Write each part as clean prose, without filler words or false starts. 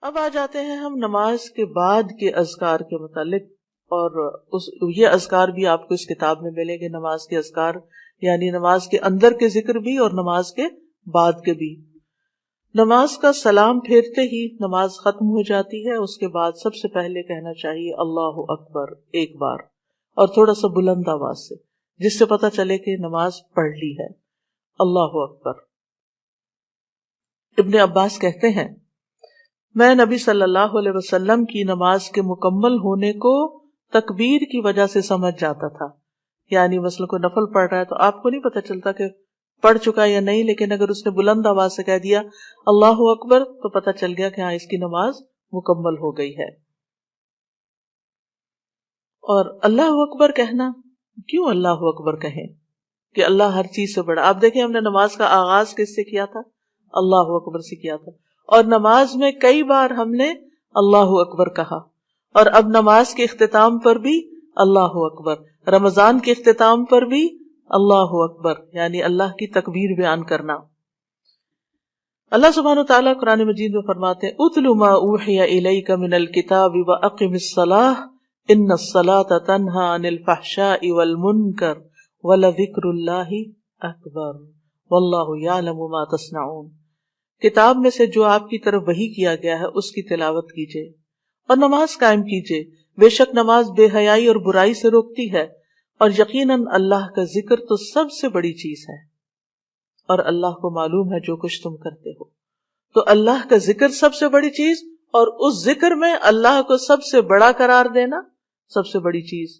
اب آ جاتے ہیں ہم نماز کے بعد کے اذکار کے متعلق، اور یہ اذکار بھی آپ کو اس کتاب میں ملیں گے، نماز کے اذکار، یعنی نماز کے اندر کے ذکر بھی اور نماز کے بعد کے بھی۔ نماز کا سلام پھیرتے ہی نماز ختم ہو جاتی ہے، اس کے بعد سب سے پہلے کہنا چاہیے اللہ اکبر ایک بار، اور تھوڑا سا بلند آواز سے، جس سے پتہ چلے کہ نماز پڑھ لی ہے۔ اللہ اکبر۔ ابن عباس کہتے ہیں میں نبی صلی اللہ علیہ وسلم کی نماز کے مکمل ہونے کو تکبیر کی وجہ سے سمجھ جاتا تھا، یعنی مثلا کوئی نفل پڑھ رہا ہے تو آپ کو نہیں پتہ چلتا کہ پڑھ چکا یا نہیں، لیکن اگر اس نے بلند آواز سے کہہ دیا اللہ اکبر تو پتہ چل گیا کہ ہاں اس کی نماز مکمل ہو گئی ہے۔ اور اللہ اکبر کہنا، کیوں اللہ اکبر کہیں کہ اللہ ہر چیز سے بڑا؟ آپ دیکھیں ہم نے نماز کا آغاز کس سے کیا تھا؟ اللہ اکبر سے کیا تھا، اور نماز میں کئی بار ہم نے اللہ اکبر کہا، اور اب نماز کے اختتام پر بھی اللہ اکبر، رمضان کے اختتام پر بھی اللہ اکبر، یعنی اللہ کی تکبیر بیان کرنا۔ اللہ سبحانہ وتعالیٰ قرآن مجید میں فرماتے ہیں اتل ما اوحی الیک من الکتاب واقم الصلاۃ ان الصلاۃ تنہی عن الفحشاء والمنکر ولذکر اللہ اکبر واللہ یعلم ما تصنعون۔ کتاب میں سے جو آپ کی طرف وحی کیا گیا ہے اس کی تلاوت کیجیے اور نماز قائم کیجیے، بے شک نماز بے حیائی اور برائی سے روکتی ہے، اور یقیناً اللہ کا ذکر تو سب سے بڑی چیز ہے، اور اللہ کو معلوم ہے جو کچھ تم کرتے ہو۔ تو اللہ کا ذکر سب سے بڑی چیز، اور اس ذکر میں اللہ کو سب سے بڑا قرار دینا سب سے بڑی چیز۔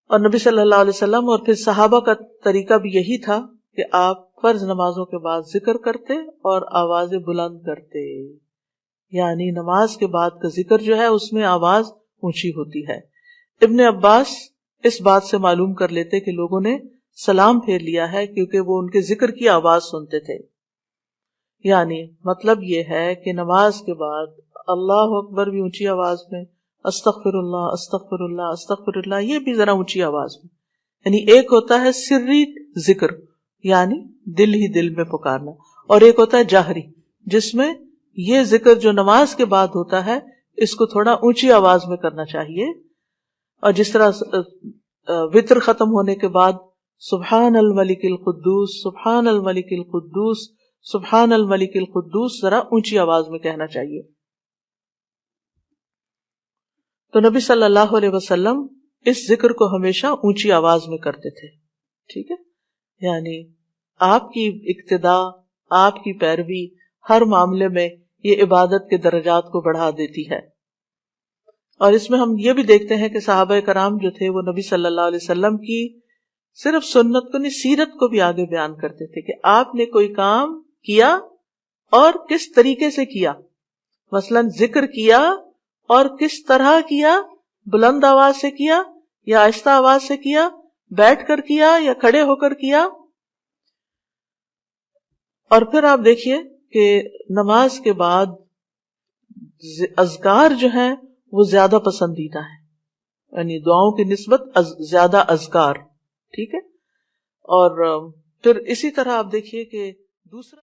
اور نبی صلی اللہ علیہ وسلم اور پھر صحابہ کا طریقہ بھی یہی تھا کہ آپ فرض نمازوں کے بعد ذکر کرتے اور آوازیں بلند کرتے، یعنی نماز کے بعد کا ذکر جو ہے اس میں آواز اونچی ہوتی ہے۔ ابن عباس اس بات سے معلوم کر لیتے کہ لوگوں نے سلام پھیر لیا ہے کیونکہ وہ ان کے ذکر کی آواز سنتے تھے، یعنی مطلب یہ ہے کہ نماز کے بعد اللہ اکبر بھی اونچی آواز میں، استغفر اللہ استغفر اللہ استغفر اللہ یہ بھی ذرا اونچی آواز میں، یعنی ایک ہوتا ہے سری ذکر یعنی دل ہی دل میں پکارنا، اور ایک ہوتا ہے جہری جس میں یہ ذکر جو نماز کے بعد ہوتا ہے اس کو تھوڑا اونچی آواز میں کرنا چاہیے۔ اور جس طرح وتر ختم ہونے کے بعد سبحان الملک القدوس سبحان الملک القدوس سبحان الملک القدوس ذرا اونچی آواز میں کہنا چاہیے۔ تو نبی صلی اللہ علیہ وسلم اس ذکر کو ہمیشہ اونچی آواز میں کرتے تھے، ٹھیک ہے، یعنی آپ کی اقتداء، آپ کی پیروی ہر معاملے میں یہ عبادت کے درجات کو بڑھا دیتی ہے۔ اور اس میں ہم یہ بھی دیکھتے ہیں کہ صحابہ کرام جو تھے وہ نبی صلی اللہ علیہ وسلم کی صرف سنت کو نہیں سیرت کو بھی آگے بیان کرتے تھے کہ آپ نے کوئی کام کیا اور کس طریقے سے کیا، مثلا ذکر کیا اور کس طرح کیا، بلند آواز سے کیا یا آہستہ آواز سے کیا، بیٹھ کر کیا یا کھڑے ہو کر کیا۔ اور پھر آپ دیکھیے کہ نماز کے بعد اذکار جو ہیں وہ زیادہ پسندیدہ ہیں، یعنی دعاؤں کی نسبت زیادہ اذکار، ٹھیک ہے۔ اور پھر اسی طرح آپ دیکھیے کہ دوسرا